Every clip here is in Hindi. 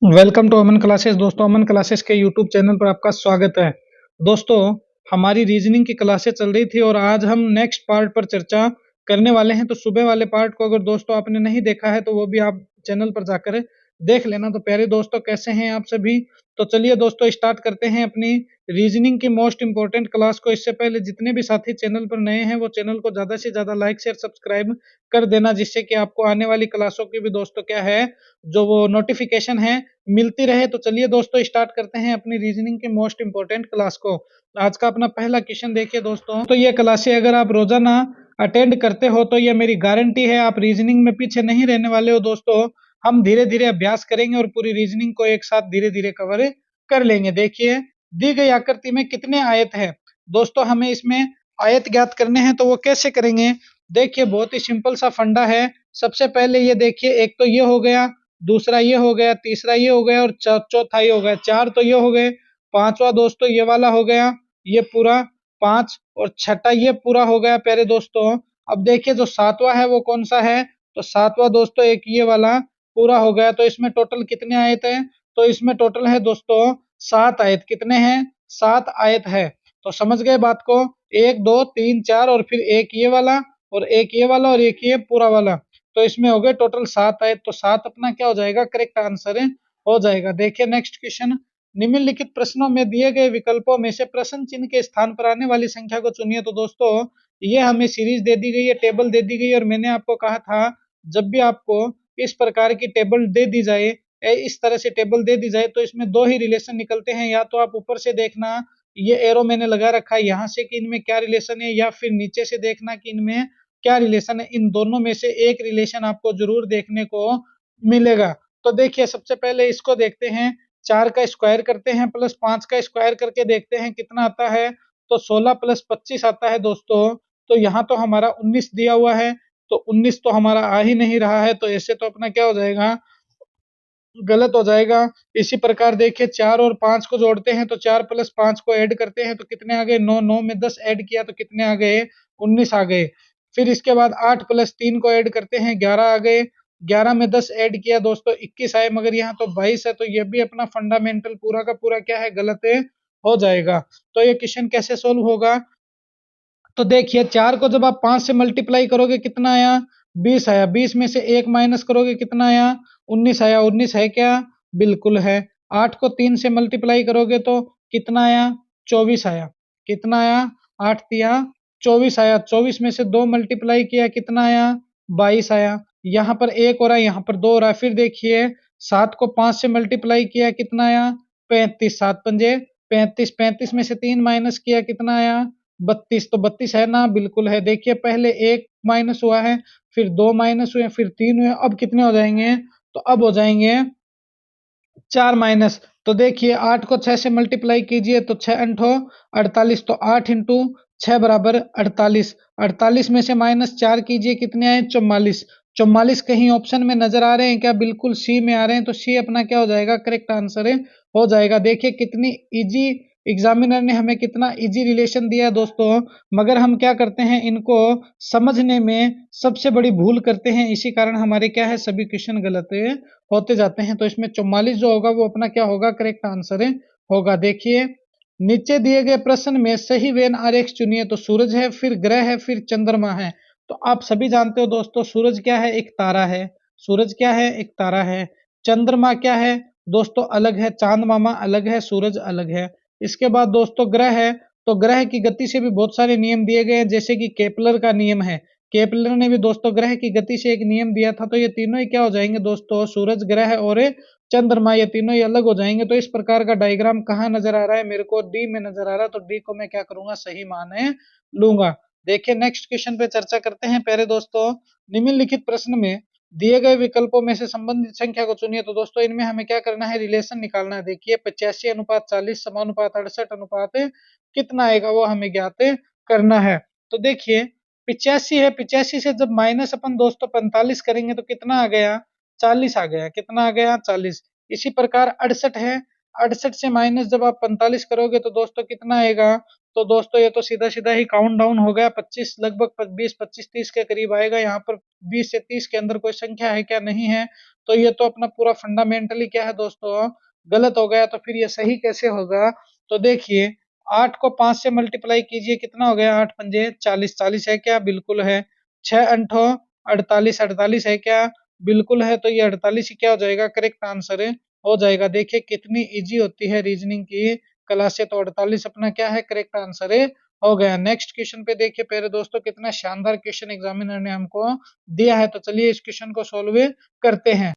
Welcome to Aman classes. दोस्तों, अमन क्लासेस के यूट्यूब चैनल पर आपका स्वागत है। दोस्तों, हमारी रीजनिंग की क्लासेस चल रही थी और आज हम नेक्स्ट पार्ट पर चर्चा करने वाले हैं। तो सुबह वाले पार्ट को अगर दोस्तों आपने नहीं देखा है तो वो भी आप चैनल पर जाकर देख लेना। तो प्यारे दोस्तों, कैसे हैं आप सभी? तो चलिए दोस्तों, स्टार्ट करते हैं अपनी रीजनिंग की मोस्ट इंपॉर्टेंट क्लास को। इससे पहले जितने भी साथी चैनल पर नए हैं वो चैनल को ज्यादा से ज्यादा लाइक शेयर सब्सक्राइब कर देना, जिससे कि आपको आने वाली क्लासों की भी दोस्तों क्या है, जो वो नोटिफिकेशन है, मिलती रहे। तो चलिए दोस्तों, स्टार्ट करते हैं अपनी रीजनिंग के मोस्ट इंपोर्टेंट क्लास को। आज का अपना पहला क्वेश्चन देखिए दोस्तों। तो ये क्लासें अगर आप रोजाना अटेंड करते हो तो ये मेरी गारंटी है, आप रीजनिंग में पीछे नहीं रहने वाले हो दोस्तों। हम धीरे धीरे अभ्यास करेंगे और पूरी रीजनिंग को एक साथ धीरे धीरे कवर कर लेंगे। देखिए, दी गई आकृति में कितने आयत है दोस्तों, हमें इसमें आयत ज्ञात करने हैं। तो वो कैसे करेंगे? देखिए, बहुत ही सिंपल सा फंडा है। सबसे पहले ये देखिए, एक तो ये हो गया, दूसरा ये हो गया, तीसरा ये हो गया और चौथा ये हो गया। चार तो ये हो गए। पांचवा दोस्तों ये वाला हो गया, ये पूरा पांच, और छठा ये पूरा हो गया प्यारे दोस्तों। अब देखिए, जो सातवां है वो कौन सा है? तो सातवां दोस्तों एक ये वाला पूरा हो गया। तो इसमें टोटल कितने आयत हैं? तो इसमें टोटल है दोस्तों 7 आयत। कितने हैं? 7 आयत है। तो समझ गए बात को? 1 2 3 4 और फिर एक ये वाला और एक ये वाला और एक ये पूरा वाला। तो इसमें हो गए टोटल 7 आए। तो 7 अपना क्या हो जाएगा? करेक्ट आंसर हो जाएगा। देखिए नेक्स्ट क्वेश्चन। निम्नलिखित प्रश्नों में दिए गए विकल्पों में से प्रश्न चिन्ह के स्थान पर आने वाली संख्या को चुनिए। तो दोस्तों, ये हमें सीरीज दे दी गई है, टेबल दे दी गई है, और मैंने आपको कहा था जब भी आपको इस प्रकार की टेबल दे दी जाए, इस तरह से टेबल दे दी जाए, तो इसमें दो ही रिलेशन निकलते हैं। या तो आप ऊपर से देखना, ये एरो मैंने लगा रखा है यहाँ से कि इनमें क्या रिलेशन है, या फिर नीचे से देखना कि इनमें क्या रिलेशन है। इन दोनों में से एक रिलेशन आपको जरूर देखने को मिलेगा। तो देखिए, सबसे पहले इसको देखते हैं। 4 का स्क्वायर करते हैं प्लस 5 का स्क्वायर करके देखते हैं कितना आता है। तो 16 प्लस 25 आता है दोस्तों। तो यहाँ तो हमारा 19 दिया हुआ है, तो 19 तो हमारा आ ही नहीं रहा है। तो ऐसे तो अपना क्या हो जाएगा? गलत हो जाएगा। इसी प्रकार देखिए, 4 और 5 को जोड़ते हैं तो 4 प्लस 5 को ऐड करते हैं तो कितने आ गए? 9। 9 में 10 ऐड किया तो कितने आ गए? 19 आ गए। फिर इसके बाद 8 प्लस 3 को ऐड करते हैं, 11 आ गए। 11 में 10 ऐड किया दोस्तों, 21 आए। मगर यहाँ तो 22 है, तो ये भी अपना फंडामेंटल पूरा का पूरा क्या है? गलत हो जाएगा। तो ये क्वेश्चन कैसे सोल्व होगा? तो देखिए, 4 को जब आप 5 से मल्टीप्लाई करोगे कितना आया? 20 आया। 20 में से 1 माइनस करोगे कितना आया? 19 आया। 19 है क्या? बिल्कुल है। 8 को 3 से मल्टीप्लाई करोगे तो कितना आया? 24 आया। कितना आया? 8 तिया 24 आया। 24 में से 2 मल्टीप्लाई किया, कितना आया? 22 आया। यहाँ पर 1 हो रहा है, यहाँ पर 2 हो रहा है। फिर देखिए, 7 को 5 से मल्टीप्लाई किया, कितना आया? 35। 7 पंजे 35। 35 में से 3 माइनस किया, कितना आया? 32। तो 32 है ना? बिल्कुल है। देखिए, पहले 1 माइनस हुआ है, फिर 2 माइनस हुए, फिर 3 हुए। अब कितने हो जाएंगे? तो अब हो जाएंगे 4 माइनस। तो देखिए, 8 को 6 से मल्टीप्लाई कीजिए तो 6 अंठो 48। तो 8 इंटू 6 बराबर 48। 48 में से माइनस 4 कीजिए, कितने आए? 44। 44 कहीं ऑप्शन में नजर आ रहे हैं क्या? बिल्कुल सी में आ रहे हैं। तो सी अपना क्या हो जाएगा? करेक्ट आंसर हो जाएगा। देखिए, कितनी इजी एग्जामिनर ने हमें कितना इजी रिलेशन दिया है दोस्तों। मगर हम क्या करते हैं, इनको समझने में सबसे बड़ी भूल करते हैं। इसी कारण हमारे क्या है, सभी क्वेश्चन गलत होते जाते हैं। तो इसमें 44 जो होगा वो अपना क्या होगा? करेक्ट आंसर होगा। देखिए, नीचे दिए गए प्रश्न में सही वेन आरेख चुनिए। तो सूरज है, फिर ग्रह है, फिर चंद्रमा है। तो आप सभी जानते हो दोस्तों, सूरज क्या है? एक तारा है। सूरज क्या है? एक तारा है। चंद्रमा क्या है दोस्तों? अलग है। चांद मामा अलग है, सूरज अलग है। इसके बाद दोस्तों ग्रह है। तो ग्रह की गति से भी बहुत सारे नियम दिए गए हैं, जैसे कि केपलर का नियम है। केपलर ने भी दोस्तों ग्रह की गति से एक नियम दिया था। तो ये तीनों ही क्या हो जाएंगे दोस्तों? सूरज, ग्रह और चंद्रमा, ये तीनों ही अलग हो जाएंगे। तो इस प्रकार का डायग्राम कहाँ नजर आ रहा है? मेरे को डी में नजर आ रहा है। तो डी को मैं क्या करूंगा? सही माने लूंगा। देखिए, नेक्स्ट क्वेश्चन पे चर्चा करते हैं। प्यारे दोस्तों, निम्नलिखित प्रश्न में दिए गए विकल्पों में से संबंधित संख्या को चुनिए। तो दोस्तों, इनमें हमें क्या करना है? रिलेशन निकालना है। देखिए, 85 अनुपात 40 समानुपात 68 अनुपात कितना आएगा वो हमें ज्ञात करना है। तो देखिए, 85 है। 85 से जब माइनस अपन दोस्तों 45 करेंगे तो कितना आ गया? 40 आ गया। कितना आ गया? 40। इसी प्रकार 68 है। 68 से माइनस जब आप 45 करोगे तो दोस्तों कितना आएगा? तो दोस्तों ये तो सीधा सीधा ही काउंट डाउन हो गया, 25 लगभग 20 25 30 के करीब आएगा। यहाँ पर 20 से 30 के अंदर कोई संख्या है क्या, नहीं है, तो ये तो अपना पूरा फंडामेंटली क्या है दोस्तों, गलत हो गया। तो फिर ये सही कैसे होगा, तो देखिए 8 को 5 से मल्टीप्लाई कीजिए, कितना हो गया, 8 पंजे 40, 40 है क्या, बिल्कुल है। 6 अंठो 48, 48 है क्या, बिल्कुल है। तो ये 48 ही क्या हो जाएगा, करेक्ट आंसर हो जाएगा। देखिए कितनी इजी होती है रीजनिंग की क्लासे, तो 48 अपना क्या है, करेक्ट आंसर हो गया। नेक्स्ट क्वेश्चन पे देखिए प्यारे दोस्तों, कितना शानदार क्वेश्चन एग्जामिनर ने हमको दिया है। तो चलिए इस क्वेश्चन को सॉल्व करते हैं।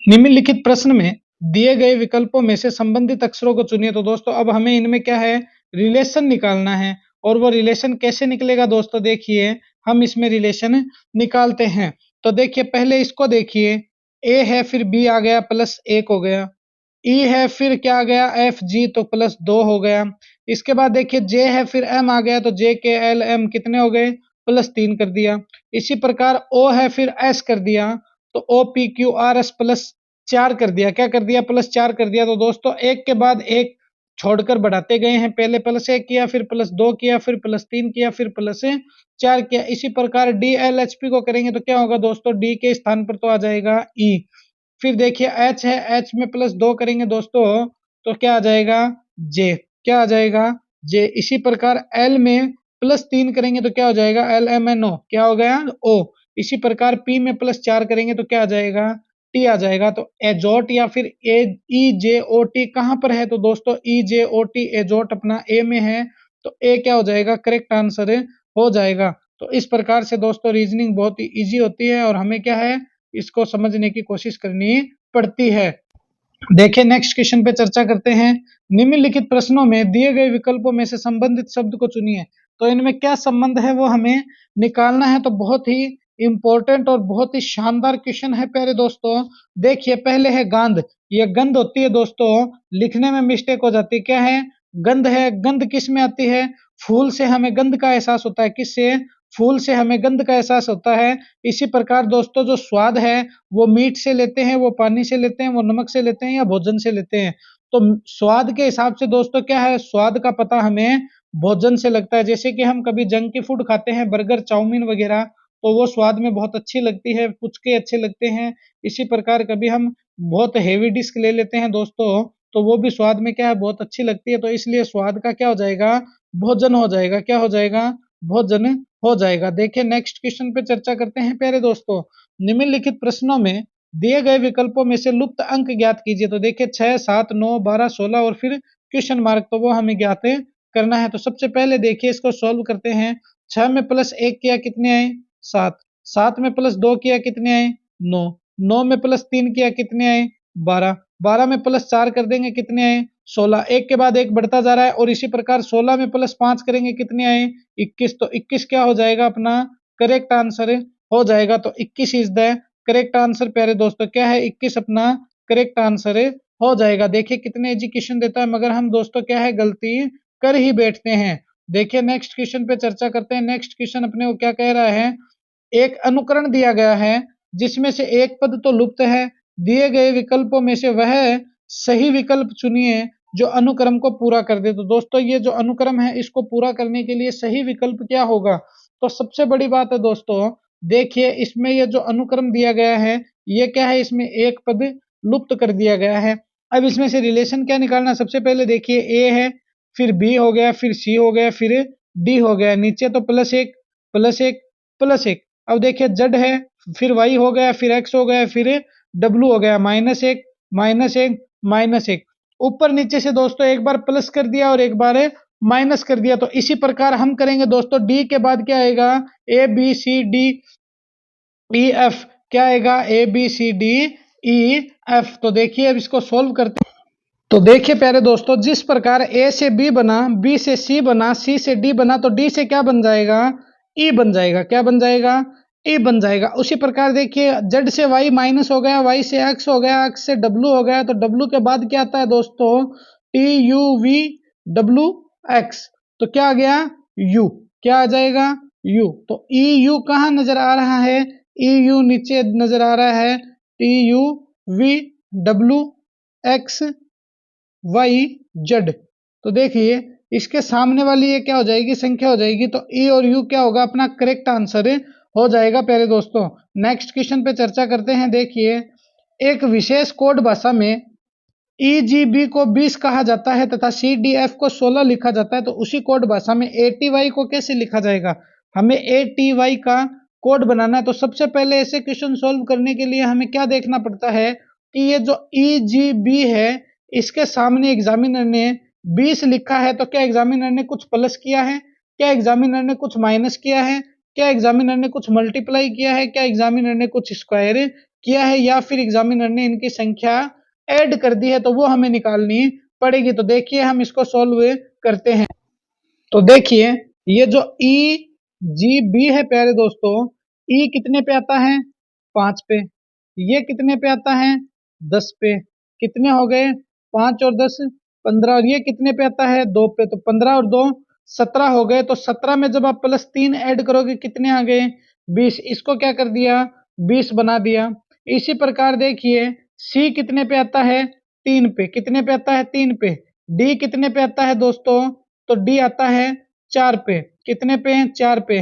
निम्नलिखित प्रश्न में दिए गए विकल्पों में से संबंधित अक्षरों को चुनिए। तो दोस्तों अब हमें इनमें क्या है, रिलेशन निकालना है। और वो रिलेशन कैसे निकलेगा दोस्तों, देखिए हम इसमें रिलेशन निकालते हैं। तो देखिए पहले इसको देखिए, ए है फिर बी आ गया प्लस 1 हो गया, ई है फिर क्या आ गया, एफ जी तो प्लस 2 हो गया। इसके बाद देखिए जे है फिर एम आ गया, तो जे के एल एम कितने हो गए, प्लस 3 कर दिया। इसी प्रकार ओ है फिर एस कर दिया, तो O P Q R S plus 4 कर दिया, क्या कर दिया, प्लस 4 कर दिया। तो दोस्तों एक के बाद एक छोड़कर बढ़ाते गए हैं, पहले प्लस 1 किया, फिर प्लस 2 किया, फिर प्लस 3 किया, फिर प्लस 4 किया। इसी प्रकार डी एल एच पी को करेंगे तो क्या होगा दोस्तों, डी के स्थान पर तो आ जाएगा ई। फिर देखिए एच है, एच में प्लस 2 करेंगे दोस्तों तो क्या आ जाएगा, जे, क्या आ जाएगा, जे। इसी प्रकार एल में प्लस 3 करेंगे तो क्या हो जाएगा, एल एम एन ओ, क्या हो गया, ओ। इसी प्रकार पी में प्लस 4 करेंगे तो क्या आ जाएगा, टी आ जाएगा। तो एजोट या फिर ए ई जे ओ टी कहाँ पर है, तो दोस्तों ई जे ओ टी एजोट अपना ए में है, तो ए क्या हो जाएगा, करेक्ट आंसर हो जाएगा। तो इस प्रकार से दोस्तों रीजनिंग बहुत ही इजी होती है और हमें क्या है, इसको समझने की कोशिश करनी पड़ती है। देखिए नेक्स्ट क्वेश्चन पे चर्चा करते हैं। निम्नलिखित प्रश्नों में दिए गए विकल्पों में से संबंधित शब्द को चुनिए। तो इनमें क्या संबंध है वो हमें निकालना है। तो बहुत ही इंपॉर्टेंट और बहुत ही शानदार क्वेश्चन है प्यारे दोस्तों। देखिए पहले है गांध, ये गंध होती है दोस्तों, लिखने में मिस्टेक हो जाती है, क्या है, गंध है। गंध किस में आती है, फूल से हमें गंध का एहसास होता है, किससे, फूल से हमें गंध का एहसास होता है। इसी प्रकार दोस्तों जो स्वाद है वो मीठ से लेते हैं, वो पानी से लेते हैं, वो नमक से लेते हैं या भोजन से लेते हैं। तो स्वाद के हिसाब से दोस्तों क्या है, स्वाद का पता हमें भोजन से लगता है। जैसे कि हम कभी जंक की फूड खाते हैं, बर्गर चाउमीन वगैरह, तो वो स्वाद में बहुत अच्छी लगती है, पुचके अच्छे लगते हैं। इसी प्रकार कभी हम बहुत हेवी डिश ले लेते हैं दोस्तों, तो वो भी स्वाद में क्या है, बहुत अच्छी लगती है। तो इसलिए स्वाद का क्या हो जाएगा, भोजन हो जाएगा, क्या हो जाएगा, भोजन हो जाएगा। देखिए नेक्स्ट क्वेश्चन पे चर्चा करते हैं प्यारे दोस्तों। निम्नलिखित प्रश्नों में दिए गए विकल्पों में से लुप्त अंक ज्ञात कीजिए। तो देखिए 6 7 9 12 16 और फिर क्वेश्चन मार्क, तो वो हमें ज्ञात करना है। तो सबसे पहले देखिए इसको सॉल्व करते हैं। 6 में प्लस 1 किया कितने आए, 7, 7 में प्लस 2 किया कितने आए, 9, 9 में प्लस 3 किया कितने आए, 12, 12 में प्लस 4 कर देंगे कितने आए, 16, एक के बाद एक बढ़ता जा रहा है। और इसी प्रकार 16 में प्लस 5 करेंगे कितने आए, 21, तो 21 क्या हो जाएगा अपना, करेक्ट आंसर हो जाएगा। तो 21 इज द करेक्ट आंसर प्यारे दोस्तों, क्या है, 21 अपना करेक्ट आंसर हो जाएगा। देखिए कितने एजुकेशन देता है, मगर हम दोस्तों क्या है, गलती कर ही बैठते हैं। देखिए नेक्स्ट क्वेश्चन पे चर्चा करते हैं। नेक्स्ट क्वेश्चन अपने को क्या कह रहा है, एक अनुकरण दिया गया है जिसमें से एक पद तो लुप्त है, दिए गए विकल्पों में से वह सही विकल्प चुनिए जो अनुक्रम को पूरा कर दे। तो दोस्तों ये जो अनुक्रम है इसको पूरा करने के लिए सही विकल्प क्या होगा, तो सबसे बड़ी बात है दोस्तों, देखिए इसमें ये जो अनुक्रम दिया गया है ये क्या है, इसमें एक पद लुप्त कर दिया गया है। अब इसमें से रिलेशन क्या निकालना, सबसे पहले देखिए ए है, फिर बी हो गया, फिर सी हो गया, फिर डी हो गया, नीचे तो प्लस एक प्लस एक प्लस एक। अब देखिए जेड है, फिर वाई हो गया, फिर एक्स हो गया, फिर डब्लू हो गया, माइनस एक माइनस एक माइनस एक। ऊपर नीचे से दोस्तों एक बार प्लस कर दिया और एक बार माइनस कर दिया। तो इसी प्रकार हम करेंगे दोस्तों, डी के बाद क्या आएगा, A B C D E F, क्या आएगा, A B C D E F. तो देखिए अब इसको सोल्व करते हैं। तो देखिए प्यारे दोस्तों, जिस प्रकार ए से बी बना, बी से सी बना, सी से डी बना, तो डी से क्या बन जाएगा, ई बन जाएगा, क्या बन जाएगा, ई बन जाएगा। उसी प्रकार देखिए जेड से वाई माइनस हो गया, वाई से एक्स हो गया, एक्स से डब्लू हो गया, तो डब्लू के बाद क्या आता है दोस्तों, T U V W x, तो क्या आ गया, यू, क्या आ जाएगा, यू। तो ई यू कहाँ नजर आ रहा है, ई यू नीचे नजर आ रहा है, T U V W X Y Z. तो देखिए इसके सामने वाली ये क्या हो जाएगी, संख्या हो जाएगी। तो ई और यू क्या होगा, अपना करेक्ट आंसर हो जाएगा प्यारे दोस्तों। नेक्स्ट क्वेश्चन पे चर्चा करते हैं। देखिए, एक विशेष कोड भाषा में EGB को 20 कहा जाता है तथा CDF को 16 लिखा जाता है, तो उसी कोड भाषा में ATY को कैसे लिखा जाएगा। हमें ATY का कोड बनाना है। तो सबसे पहले ऐसे क्वेश्चन सॉल्व करने के लिए हमें क्या देखना पड़ता है कि ये जो EGB है, इसके सामने एग्जामिनर ने 20 लिखा है, तो क्या एग्जामिनर ने कुछ प्लस किया है, क्या एग्जामिनर ने कुछ माइनस किया है, क्या एग्जामिनर ने कुछ मल्टीप्लाई किया है, क्या एग्जामिनर ने कुछ स्क्वायर किया है, या फिर एग्जामिनर ने इनकी संख्या ऐड कर दी है, तो वो हमें निकालनी पड़ेगी। तो देखिए हम इसको सॉल्व करते हैं। तो देखिए, ये जो EGB है प्यारे दोस्तों, E कितने पे आता है, 5 पे। ये कितने पे आता है, 10 पे। कितने हो गए, 5 और 10 15। और ये कितने पे आता है, 2 पे। तो 15 और 2 17 हो गए। तो 17 में जब आप +3 ऐड करोगे कितने आ गए, 20। इसको क्या कर दिया, 20 बना दिया। इसी प्रकार देखिए, C कितने पे आता है, 3 पे। कितने पे आता है, 3 पे। D कितने पे आता है दोस्तों, तो D आता है 4 पे। कितने पे, 4 पे।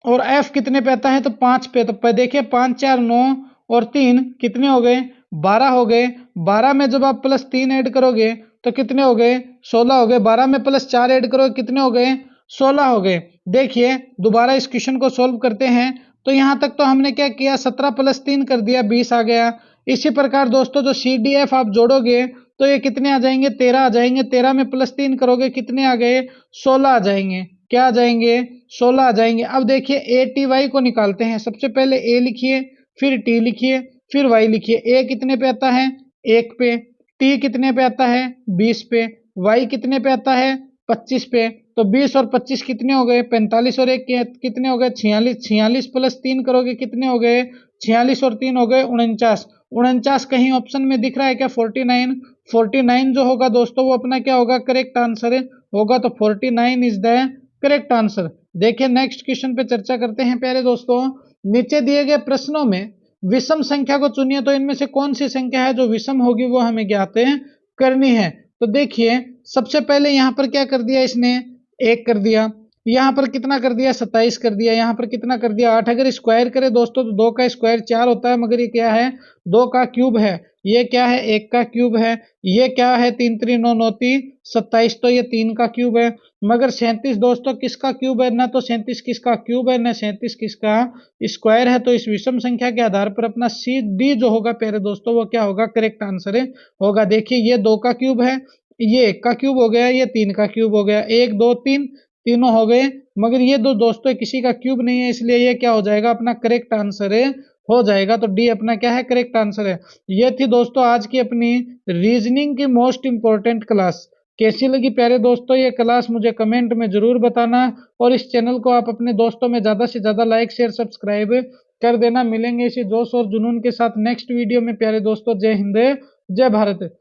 और F कितने पे आता है, तो 5 पे। तो देखिए 5 4 9 और 3 कितने हो गए, 12 हो गए। 12 में जब आप +3 ऐड करोगे तो कितने हो गए, 16 हो गए। 12 में +4 ऐड करोगे कितने हो गए, 16 हो गए। देखिए दोबारा इस क्वेश्चन को सोल्व करते हैं। तो यहाँ तक तो हमने क्या किया, 17 + 3 कर दिया, 20 आ गया। इसी प्रकार दोस्तों जो CDF आप जोड़ोगे तो ये कितने आ जाएंगे, 13 आ जाएंगे। 13 में +3 करोगे कितने आ गए, 16 आ जाएंगे। क्या आ जाएंगे, 16 आ जाएंगे। अब देखिए ATY को निकालते हैं। सबसे पहले A लिखिए, फिर T लिखिए, फिर Y लिखिए। A कितने पे आता है, 1 पे। T कितने पे आता है, 20 पे। Y कितने पे आता है, 25 पे। तो 20 और 25 कितने हो गए, 45 और 1 कितने हो गए, 46। 46 + 3 करोगे कितने हो गए, 46 और 3 हो गए 49। 49 कहीं ऑप्शन में दिख रहा है क्या, 49। 49 जो होगा दोस्तों वो अपना क्या होगा, करेक्ट आंसर होगा। तो 49 इज द करेक्ट आंसर। देखिए नेक्स्ट क्वेश्चन पे चर्चा करते हैं प्यारे दोस्तों। नीचे दिए गए प्रश्नों में विषम संख्या को चुनिए। तो इनमें से कौन सी संख्या है जो विषम होगी वो हमें ज्ञात करनी है। तो देखिए सबसे पहले यहाँ पर क्या कर दिया इसने, 1 कर दिया। यहाँ पर कितना कर दिया, 27 कर दिया। यहाँ पर कितना कर दिया, 8। अगर स्क्वायर करे दोस्तों तो 2 का स्क्वायर 4 होता है, मगर ये क्या है, 2 का क्यूब है। ये क्या है, 1 का क्यूब है। ये क्या है, 3 3 9 9 3 27, तो ये 3 का क्यूब है। मगर 37 दोस्तों किसका क्यूब है, ना तो 37 किसका क्यूब है, ना 37 किसका स्क्वायर है। तो इस विषम संख्या के आधार पर अपना CD जो होगा प्यारे दोस्तों वो क्या होगा, करेक्ट आंसर होगा। देखिए ये 2 का क्यूब है, ये 1 का क्यूब हो गया, ये 3 का क्यूब हो गया। 1 2 3 तीनों हो गए, मगर ये दो दोस्तों किसी का क्यूब नहीं है, इसलिए ये क्या हो जाएगा, अपना करेक्ट आंसर हो जाएगा। तो डी अपना क्या है, करेक्ट आंसर है। ये थी दोस्तों आज की अपनी रीजनिंग की मोस्ट इंपॉर्टेंट क्लास। कैसी लगी प्यारे दोस्तों ये क्लास, मुझे कमेंट में जरूर बताना। और इस चैनल को आप अपने दोस्तों में ज्यादा से ज्यादा लाइक शेयर सब्सक्राइब कर देना। मिलेंगे इसी जोश और जुनून के साथ नेक्स्ट वीडियो में प्यारे दोस्तों। जय हिंद, जय भारत।